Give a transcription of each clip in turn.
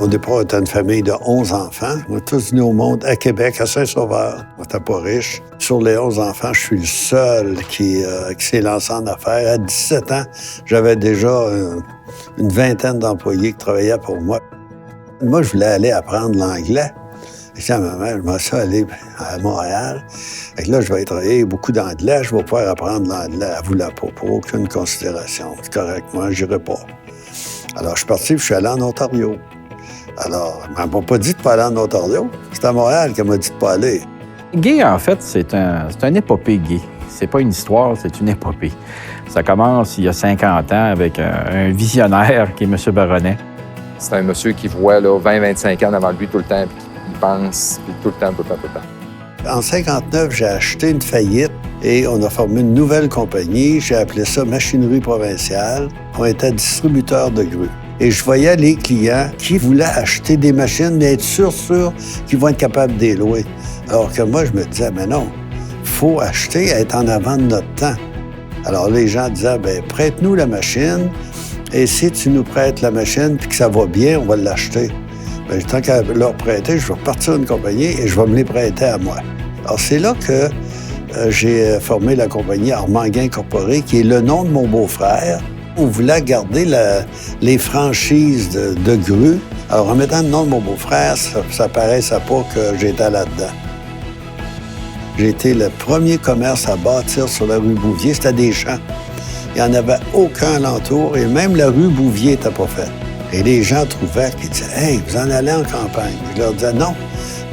Au départ, on était une famille de 11 enfants. On est tous venus au monde à Québec, à Saint-Sauveur. On n'était pas riches. Sur les 11 enfants, je suis le seul qui s'est lancé en affaires. À 17 ans, j'avais déjà une vingtaine d'employés qui travaillaient pour moi. Moi, je voulais aller apprendre l'anglais. Je disais à ma mère, je m'en suis allé à Montréal. Et là, je vais travailler beaucoup d'anglais, je vais pouvoir apprendre l'anglais. Elle ne voulait pas, pour aucune considération. C'est correct, moi, je n'irai pas. Alors, je suis parti, puis je suis allé en Ontario. Alors, elle ne m'a pas dit de ne pas aller en Ontario. C'est à Montréal qu'elle m'a dit de ne pas aller. Gay, en fait, c'est un épopée gay. C'est pas une histoire, c'est une épopée. Ça commence il y a 50 ans avec un visionnaire qui est M. Baronnet. C'est un monsieur qui voit 20-25 ans devant lui tout le temps, puis il pense, puis tout le temps. En 1959, j'ai acheté une faillite et on a formé une nouvelle compagnie. J'ai appelé ça Machinerie provinciale. On était distributeur de grues. Et je voyais les clients qui voulaient acheter des machines, mais être sûrs qu'ils vont être capables de les louer. Alors que moi, je me disais, mais non, il faut acheter, être en avant de notre temps. Alors les gens disaient, bien, prête-nous la machine, et si tu nous prêtes la machine puis que ça va bien, on va l'acheter. Bien, tant qu'à leur prêter, je vais repartir une compagnie et je vais me les prêter à moi. Alors c'est là que j'ai formé la compagnie Armand-Gain Incorporée, qui est le nom de mon beau-frère. On voulait garder les franchises de grues. Alors, en mettant le nom de mon beau-frère, ça paraissait pas que j'étais là-dedans. J'ai été le premier commerce à bâtir sur la rue Bouvier. C'était des champs. Il n'y en avait aucun alentour et même la rue Bouvier n'était pas faite. Et les gens trouvaient qu'ils disaient « Hey, vous en allez en campagne. » Je leur disais « Non,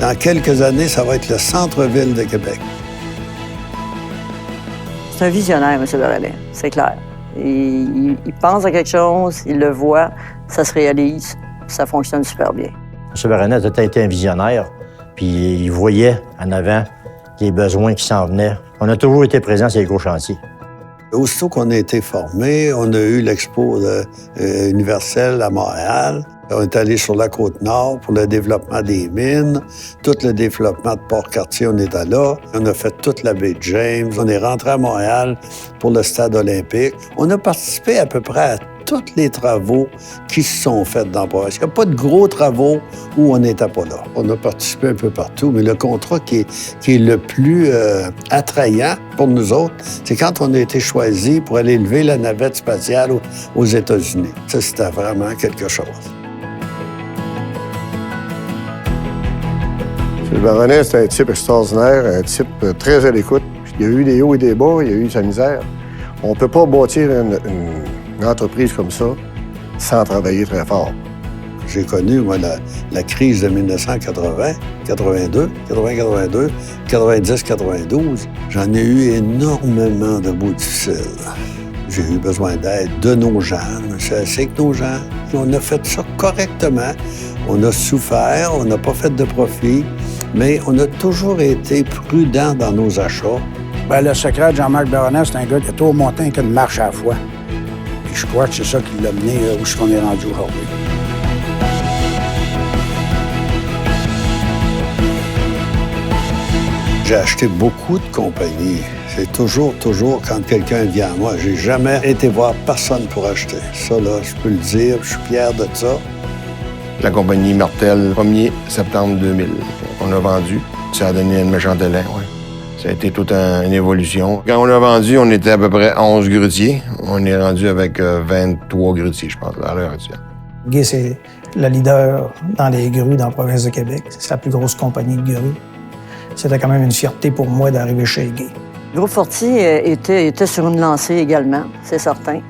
dans quelques années, ça va être le centre-ville de Québec. » C'est un visionnaire, M. Baronnet, c'est clair. Il pense à quelque chose, il le voit, ça se réalise, ça fonctionne super bien. M. Baronnet a été un visionnaire, puis il voyait en avant les besoins qui s'en venaient. On a toujours été présents sur les gros chantiers. Aussitôt qu'on a été formés, on a eu l'expo universelle à Montréal. On est allé sur la Côte-Nord pour le développement des mines. Tout le développement de Port-Cartier, on était là. On a fait toute la baie de James. On est rentré à Montréal pour le stade olympique. On a participé à peu près à tous les travaux qui se sont faits dans Port. Il n'y a pas de gros travaux où on n'était pas là. On a participé un peu partout, mais le contrat qui est le plus attrayant pour nous autres, c'est quand on a été choisi pour aller lever la navette spatiale aux États-Unis. Ça, c'était vraiment quelque chose. M. Baronnet, c'est un type extraordinaire, un type très à l'écoute. Il y a eu des hauts et des bas, il y a eu sa misère. On ne peut pas bâtir une entreprise comme ça sans travailler très fort. J'ai connu, moi, la crise de 1980, 82, 90, 92. J'en ai eu énormément de bouts difficiles. J'ai eu besoin d'aide de nos gens. C'est que nos gens, on a fait ça correctement. On a souffert, on n'a pas fait de profit, mais on a toujours été prudent dans nos achats. Bien, le secret de Jean-Marc Baronnet, c'est un gars qui a toujours monté qu'une marche à la fois. Puis je crois que c'est ça qui l'a mené où est-ce qu'on est rendu aujourd'hui. J'ai acheté beaucoup de compagnies. C'est toujours, quand quelqu'un vient à moi. J'ai jamais été voir personne pour acheter. Ça, là, je peux le dire, je suis fier de ça. La compagnie Martel, 1er septembre 2000. On a vendu. Ça a donné une méchante élan, oui. Ça a été toute une évolution. Quand on a vendu, on était à peu près 11 grutiers. On est rendu avec 23 grutiers, je pense, à l'heure actuelle. Gay, c'est le leader dans les grues dans la province de Québec. C'est la plus grosse compagnie de grues. C'était quand même une fierté pour moi d'arriver chez Gay. Le groupe Fortier était sur une lancée également, c'est certain.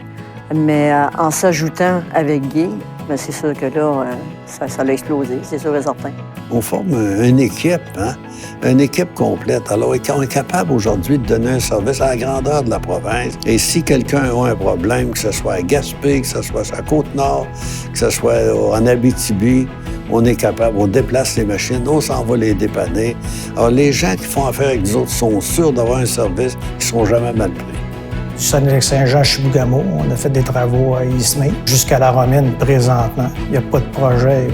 Mais en s'ajoutant avec Gay, bien, c'est sûr que là, ça l'a explosé, c'est sûr et certain. On forme une équipe, hein? Une équipe complète. Alors, on est capable aujourd'hui de donner un service à la grandeur de la province. Et si quelqu'un a un problème, que ce soit à Gaspé, que ce soit sur la Côte-Nord, que ce soit en Abitibi, on est capable, on déplace les machines, on s'en va les dépanner. Alors, les gens qui font affaire avec nous autres sont sûrs d'avoir un service qui ne seront jamais mal pris. Du Saguenay-Lac-Saint-Jean à Chibougamau, on a fait des travaux à Ismay. Jusqu'à la Romaine, présentement, il n'y a pas de projet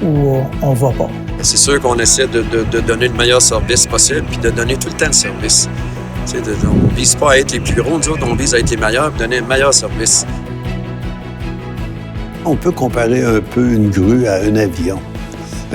où on ne va pas. C'est sûr qu'on essaie de donner le meilleur service possible puis de donner tout le temps le service. On ne vise pas à être les plus gros, nous autres, on vise à être les meilleurs et donner le meilleur service. On peut comparer un peu une grue à un avion.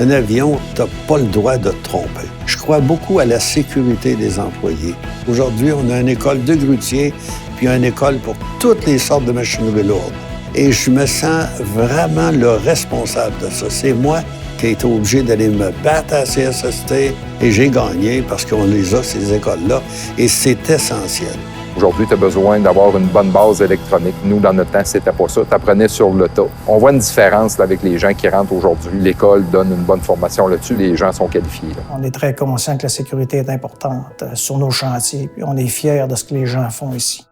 Un avion, tu n'as pas le droit de te tromper. Je crois beaucoup à la sécurité des employés. Aujourd'hui, on a une école de grutiers, puis une école pour toutes les sortes de machinerie lourde. Et je me sens vraiment le responsable de ça. C'est moi qui ai été obligé d'aller me battre à la CSST et j'ai gagné parce qu'on les a, ces écoles-là, et c'est essentiel. Aujourd'hui, tu as besoin d'avoir une bonne base électronique. Nous, dans notre temps, c'était pas ça. Tu apprenais sur le tas. On voit une différence là, avec les gens qui rentrent aujourd'hui. L'école donne une bonne formation là-dessus. Les gens sont qualifiés. Là. On est très conscient que la sécurité est importante sur nos chantiers. Puis on est fiers de ce que les gens font ici.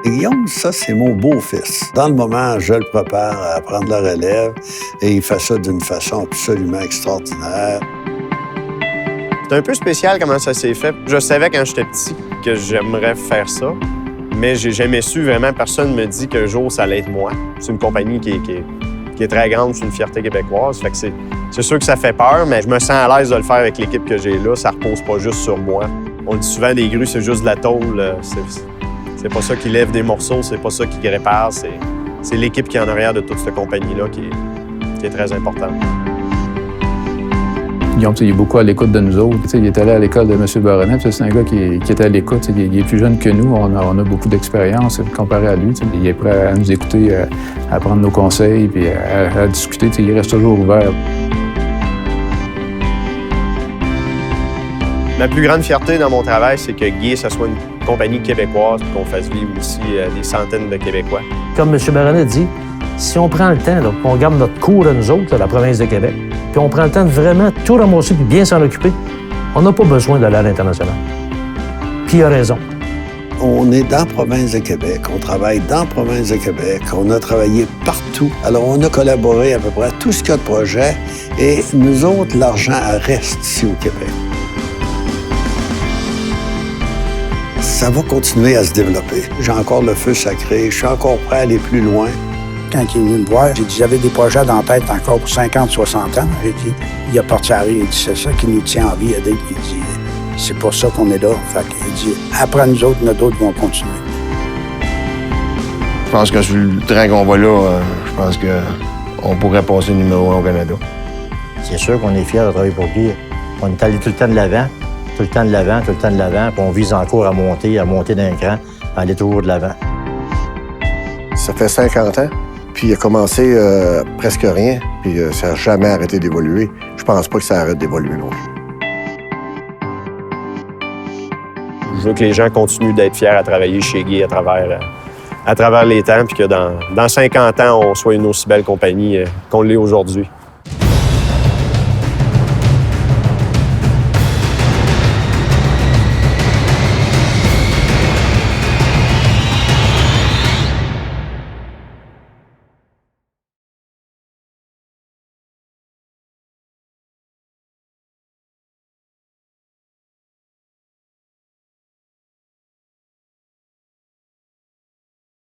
Guillaume, ça, c'est mon beau-fils. Dans le moment, je le prépare à prendre la relève et il fait ça d'une façon absolument extraordinaire. C'est un peu spécial comment ça s'est fait. Je savais quand j'étais petit que j'aimerais faire ça, mais j'ai jamais su vraiment. Personne ne me dit qu'un jour, ça allait être moi. C'est une compagnie qui est très grande, c'est une fierté québécoise. Fait que c'est sûr que ça fait peur, mais je me sens à l'aise de le faire avec l'équipe que j'ai là. Ça repose pas juste sur moi. On dit souvent des grues, c'est juste de la tôle. C'est pas ça qui lève des morceaux, c'est pas ça qui répare. C'est l'équipe qui est en arrière de toute cette compagnie-là qui est très importante. Guillaume, il est beaucoup à l'écoute de nous autres. Il est allé à l'école de M. Baronnet. C'est un gars qui est à l'écoute. Il est plus jeune que nous. On a beaucoup d'expérience comparé à lui. Il est prêt à nous écouter, à prendre nos conseils puis à discuter. Il reste toujours ouvert. Ma plus grande fierté dans mon travail, c'est que Guy, ça soit une compagnie québécoise et qu'on fasse vivre aussi des centaines de Québécois. Comme M. Baronnet dit, si on prend le temps, là, on garde notre cours à nous autres, là, la province de Québec, puis on prend le temps de vraiment tout ramasser puis bien s'en occuper, on n'a pas besoin d'aller à l'international. Puis il a raison. On est dans la province de Québec, on travaille dans la province de Québec, on a travaillé partout. Alors, on a collaboré à peu près à tout ce qu'il y a de projet et nous autres, l'argent reste ici au Québec. Ça va continuer à se développer. J'ai encore le feu sacré, je suis encore prêt à aller plus loin. Quand il est venu me voir, j'ai dit, j'avais des projets dans la tête encore pour 50, 60 ans. J'ai dit, il a parti à rire, il dit, c'est ça qui nous tient en vie. Il dit, c'est pour ça qu'on est là. Fait qu'il dit, après nous autres, nous autres vont continuer. Je pense que sur le train qu'on va là, je pense qu'on pourrait passer numéro 1 au Canada. C'est sûr qu'on est fiers de travailler pour Guy. On est allé tout le temps de l'avant, tout le temps de l'avant, tout le temps de l'avant, puis on vise encore à monter d'un cran, à aller toujours de l'avant. Ça fait 50 ans. Puis il a commencé presque rien, puis ça n'a jamais arrêté d'évoluer. Je pense pas que ça arrête d'évoluer non plus. Je veux que les gens continuent d'être fiers à travailler chez Guy à travers les temps, puis que dans 50 ans, on soit une aussi belle compagnie qu'on l'est aujourd'hui.